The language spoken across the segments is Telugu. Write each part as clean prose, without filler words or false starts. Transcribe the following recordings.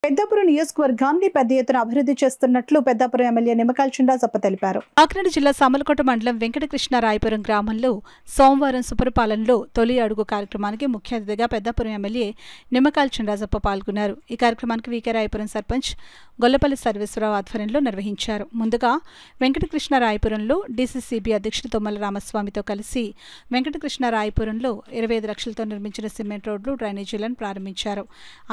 పెద్దాపురం నియోజకవర్గాన్ని పెద్ద ఎత్తున అభివృద్ధి చేస్తున్నట్లు పెద్దాపురం ఎమ్మెల్యే నిమ్మకాయల చినరాజప్ప తెలిపారు. కాకినాడ జిల్లా సామర్లకోట మండలం వెంకటకృష్ణరాయపురం గ్రామంలో సోమవారం సుపరిపాలనలో తొలి అడుగు కార్యక్రమానికి ముఖ్య అతిథిగా పెద్దాపురం ఎమ్మెల్యే నిమ్మకాయల చినరాజప్ప పాల్గొన్నారు. ఈ కార్యక్రమానికి వీకే రాయపురం సర్పంచ్ గొల్లపల్లి సర్వేశ్వరరావు ఆధ్వర్యంలో నిర్వహించారు. ముందుగా వెంకటకృష్ణరాయపురంలో డీసీసీబీ అధ్యక్షుడు తుమ్మల రామస్వామితో కలిసి వెంకటకృష్ణరాయపురంలో 25 లక్షలతో నిర్మించిన సిమెంట్ రోడ్లు, డ్రైనేజీలను ప్రారంభించారు.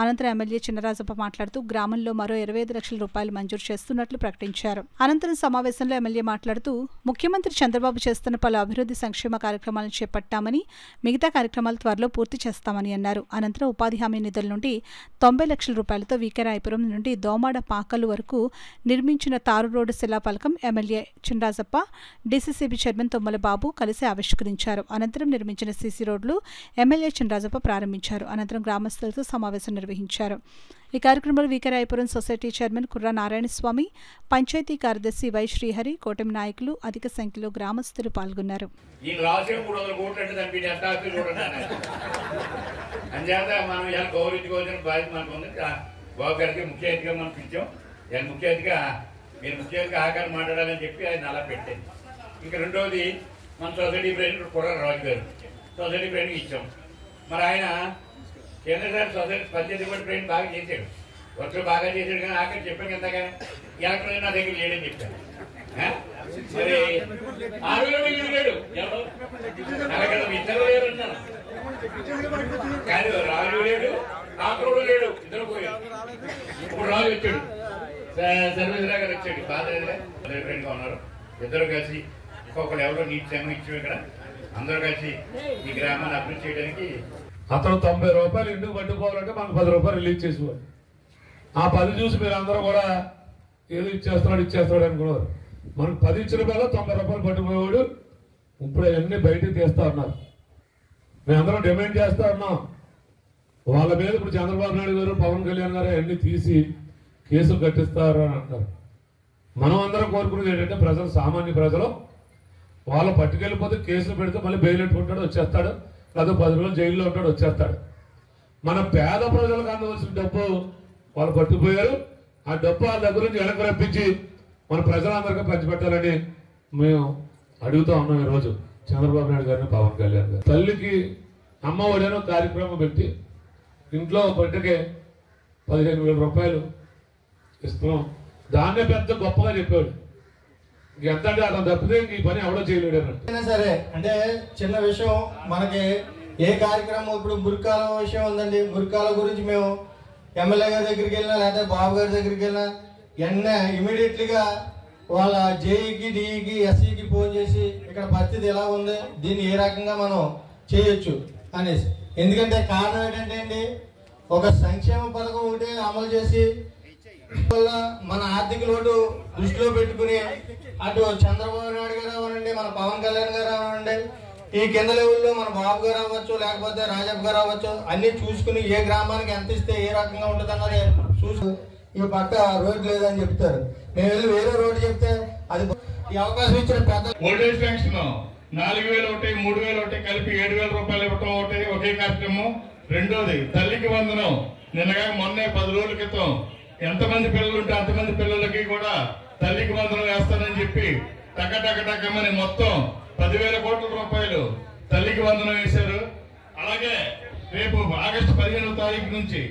అనంతరం ఎమ్మెల్యే చినరాజప్ప మాట్లాడుతూ గ్రామంలో మరో 25 లక్షల రూపాయలు మంజూరు చేస్తున్నట్లు ప్రకటించారు. అనంతరం సమావేశంలో ఎమ్మెల్యే మాట్లాడుతూ ముఖ్యమంత్రి చంద్రబాబు చేస్తున్న పలు అభివృద్ధి సంక్షేమ కార్యక్రమాలను చేపట్టామని, మిగతా కార్యక్రమాలు త్వరలో పూర్తి చేస్తామని అన్నారు. అనంతరం ఉపాధి హామీ నిధుల నుండి 90 లక్షల రూపాయలతో వీకేరాయపురం నుండి దోమాడ పాకలు వరకు నిర్మించిన తారు రోడ్డు శిలాఫలకం MLA Chinarajappa, DCCB chairman Tummala Babu కలిసి ఆవిష్కరించారు. అనంతరం నిర్మించిన సీసీ రోడ్లు ఎమ్మెల్యే చినరాజప్ప ప్రారంభించారు. అనంతరం గ్రామస్తులతో సమావేశం నిర్వహించారు. ఈ కార్యక్రమంలో వీకేరాయపురం సొసైటీ చైర్మన్ కుర్రా నారాయణస్వామి, పంచాయతీ కార్యదర్శి వై శ్రీహరి, కూటమి నాయకులు అధిక సంఖ్యలో గ్రామస్తులు పాల్గొన్నారు. ఇంకా రెండవది మన సొసైటీ ప్రెసిడెంట్ కుర్రా రాజు గారు సొసైటీ ప్రెసిడెంట్ ఇచ్చాం. మరి ఆయన కేంద్రసారి సొసైటీ పంచాయతీ బోర్డు ప్రెసిడెంట్ బాగా చేశాడు, వర్క్లు బాగా చేశాడు. కానీ ఆఖరి చెప్పాను కదా, కానీ ఎలక్ట్రానిక్ నా దగ్గర లేడని చెప్పాను. మరి 6 వేలు లేడు, ఇద్దరు లేరు అన్నాను. కానీ రాజు లేడు, ఆకుడు లేడు, ఇద్దరు పోయాడు. ఇప్పుడు రాజు వచ్చాడు, సర్వేశ్వరరావు గారు వచ్చాడు, బాగా ఫ్రెండ్గా ఉన్నారు. ఇద్దరు కలిసి ఒక్కొక్కరు ఎవరో నీటి సంఘం ఇచ్చాం. ఇక్కడ అందరూ కలిసి ఈ గ్రామాన్ని అభివృద్ధి చేయడానికి అతను 90 రూపాయలు ఇంటికి పట్టుకోవాలంటే మనకు 10 రూపాయలు రిలీజ్ చేసేవాడు. ఆ 10 చూసి మీరు అందరూ కూడా ఏదో ఇచ్చేస్తున్నాడు అనుకున్నారు. మనకు 10 ఇచ్చిన రూపాయలు 90 రూపాయలు పట్టుకుపోయేవాడు. ఇప్పుడు అవన్నీ బయటకు తీస్తా ఉన్నారు. మేమందరం డిమాండ్ చేస్తా ఉన్నాం. వాళ్ళ మీద ఇప్పుడు చంద్రబాబు నాయుడు గారు, పవన్ కళ్యాణ్ గారు అవన్నీ తీసి కేసులు కట్టిస్తారు అని అంటారు. మనం అందరం కోరుకునేది ఏంటంటే ప్రజలు, సామాన్య ప్రజలు వాళ్ళు పట్టుకెళ్ళిపోతే కేసులు పెడితే మళ్ళీ బెయిల్ పెట్టుకుంటాడు, వచ్చేస్తాడు. లేదా 10 రోజులు జైల్లో ఉంటాడు, వచ్చేస్తాడు. మన పేద ప్రజలకు అందవలసిన డబ్బు వాళ్ళు పట్టుకుపోయారు. ఆ డబ్బు వాళ్ళ దగ్గర నుంచి వెనక్కి రప్పించి మన ప్రజలందరికీ పంచిపెట్టాలని మేము అడుగుతా ఉన్నాం. ఈరోజు చంద్రబాబు నాయుడు గారిని, పవన్ కళ్యాణ్ గారు తల్లికి అమ్మ ఒడేనో కార్యక్రమం పెట్టి ఇంట్లో బిడ్డకే 15,000 రూపాయలు ఇస్తున్నాం. దాన్నే పెద్ద గొప్పగా చెప్పాడు. ఎంత అంటే అతను తప్పితే ఈ పని ఎవడో చేయలేడు అన్నట్టు. సరే అంటే చిన్న విషయం, మనకి ఏ కార్యక్రమం ఇప్పుడు మురికాల విషయం ఉందండి. మురికాల గురించి మేము ఎమ్మెల్యే గారి దగ్గరికి వెళ్ళినా, లేకపోతే బాబు గారి దగ్గరికి వెళ్ళినా వెంటనే ఇమీడియట్లీగా వాళ్ళ జేఈకి, డిఈకి, ఎస్ఈకి ఫోన్ చేసి ఇక్కడ పరిస్థితి ఎలా ఉంది, దీన్ని ఏ రకంగా మనం చేయొచ్చు అనేసి. ఎందుకంటే కారణం ఏంటంటే అండి, ఒక సంక్షేమ పథకం ఒకటి అమలు చేసి వల్ల మన ఆర్థిక లోటు దృష్టిలో పెట్టుకుని అటు చంద్రబాబు నాయుడు గారు అవ్వండి, మన పవన్ కళ్యాణ్ గారు అవ్వండి, ఈ కింద లెవెల్లో మన బాబు గారు అవ్వచ్చు, లేకపోతే రాజప్ప గారు అవ్వచ్చు, అన్ని చూసుకుని ఏ గ్రామానికి ఎంత ఇస్తే ఏ రకంగా ఉంటుంది అన్నది చూసి ఈ పక్క రోడ్డు లేదని చెప్తారు. మేము వెళ్ళి వేరే రోడ్డు చెప్తే అది ఈ అవకాశం ఇచ్చిన పెద్ద ఓల్డేజ్ పెన్షన్ 4,000 ఒకటి, 3,000 ఒకటి కలిపి 7,000 రూపాయలు ఇవ్వటం ఒకటి ఒకే కార్యక్రమం. రెండోది తల్లికి వందనం. నిన్నగా మొన్నే 10 రోజుల క్రితం ఎంతమంది పిల్లలు ఉంటే అంతమంది పిల్లలకి కూడా తల్లికి వందనం వేస్తానని చెప్పి టకటకటకమని మొత్తం 10,000 కోట్ల రూపాయలు తల్లికి వందనం వేశారు. అలాగే రేపు ఆగస్టు 15వ తారీఖు నుంచి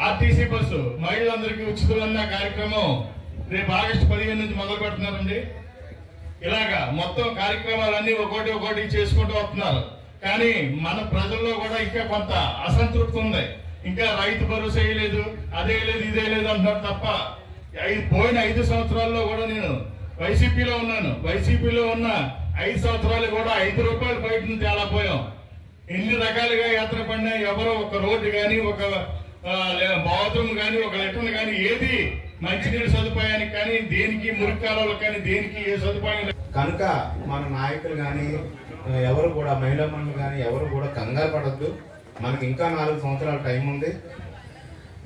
ఆర్టీసీ బస్సు మహిళలందరికీ ఉచితమన్న కార్యక్రమం రేపు ఆగస్టు 15 నుంచి మొదలు పెడుతున్నారండి. ఇలాగా మొత్తం కార్యక్రమాలన్నీ ఒకటి చేసుకుంటూ వస్తున్నారు. కానీ మన ప్రజల్లో కూడా ఇంకా కొంత అసంతృప్తి ఉంది. ఇంకా రైతు భరోసా వేయలేదు, అదే లేదు, ఇదే లేదు అంటున్నారు తప్ప పోయిన 5 సంవత్సరాల్లో కూడా నేను వైసీపీలో ఉన్నాను. వైసీపీలో ఉన్న 5 సంవత్సరాలు కూడా 5 రూపాయలు బయట నుంచి ఎలా పోయాం. ఎన్ని రకాలుగా యాత్ర పడినా ఎవరో ఒక రోడ్డు కానీ, ఒక బాత్రూమ్ కానీ, ఒక లెటర్ కానీ, ఏది మంచినీటి సదుపాయానికి కానీ, దేనికి మురికాలకు కానీ, దేనికి ఏ సదుపాయం కనుక మన నాయకులు కానీ ఎవరు కూడా, మహిళా మనులు కానీ ఎవరు కూడా కంగారు పడద్దు. మనకి ఇంకా 4 సంవత్సరాల టైం ఉంది.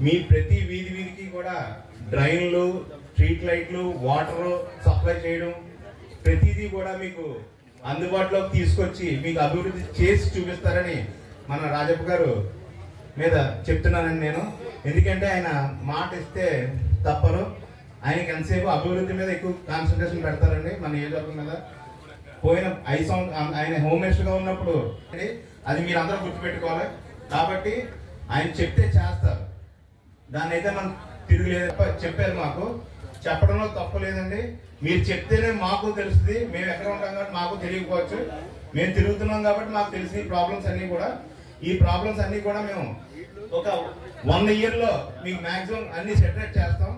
మీ ప్రతి వీధికి కూడా డ్రైన్లు, స్ట్రీట్ లైట్లు, వాటర్ సప్లై చేయడం ప్రతిదీ కూడా మీకు అందుబాటులోకి తీసుకొచ్చి మీకు అభివృద్ధి చేసి చూపిస్తారని మన రాజప్ప గారు మీద చెప్తున్నానండి నేను. ఎందుకంటే ఆయన మాట ఇస్తే తప్పరు. ఆయనకి ఎంతసేపు అభివృద్ధి మీద ఎక్కువ కాన్సన్ట్రేషన్ పెడతారండి మన నియోజకవర్గం మీద. పోయిన 5 సంవత్సరాలు ఆయన హోమ్ మినిస్టర్గా ఉన్నప్పుడు అది మీరు అందరూ గుర్తుపెట్టుకోవాలి. కాబట్టి ఆయన చెప్తే చేస్తారు, దాన్ని అయితే మనం తిరగలేదు. చెప్పారు, మాకు చెప్పడంలో తప్పు లేదండి. మీరు చెప్తేనే మాకు తెలుస్తుంది. మేము ఎక్కడ ఉంటాం కాబట్టి మాకు తెలియకపోవచ్చు. మేము తిరుగుతున్నాం కాబట్టి మాకు తెలిసిన ఈ ప్రాబ్లమ్స్ అన్ని కూడా మేము ఒక 1 year లో మీకు మాక్సిమం అన్ని సెటరేట్ చేస్తాం.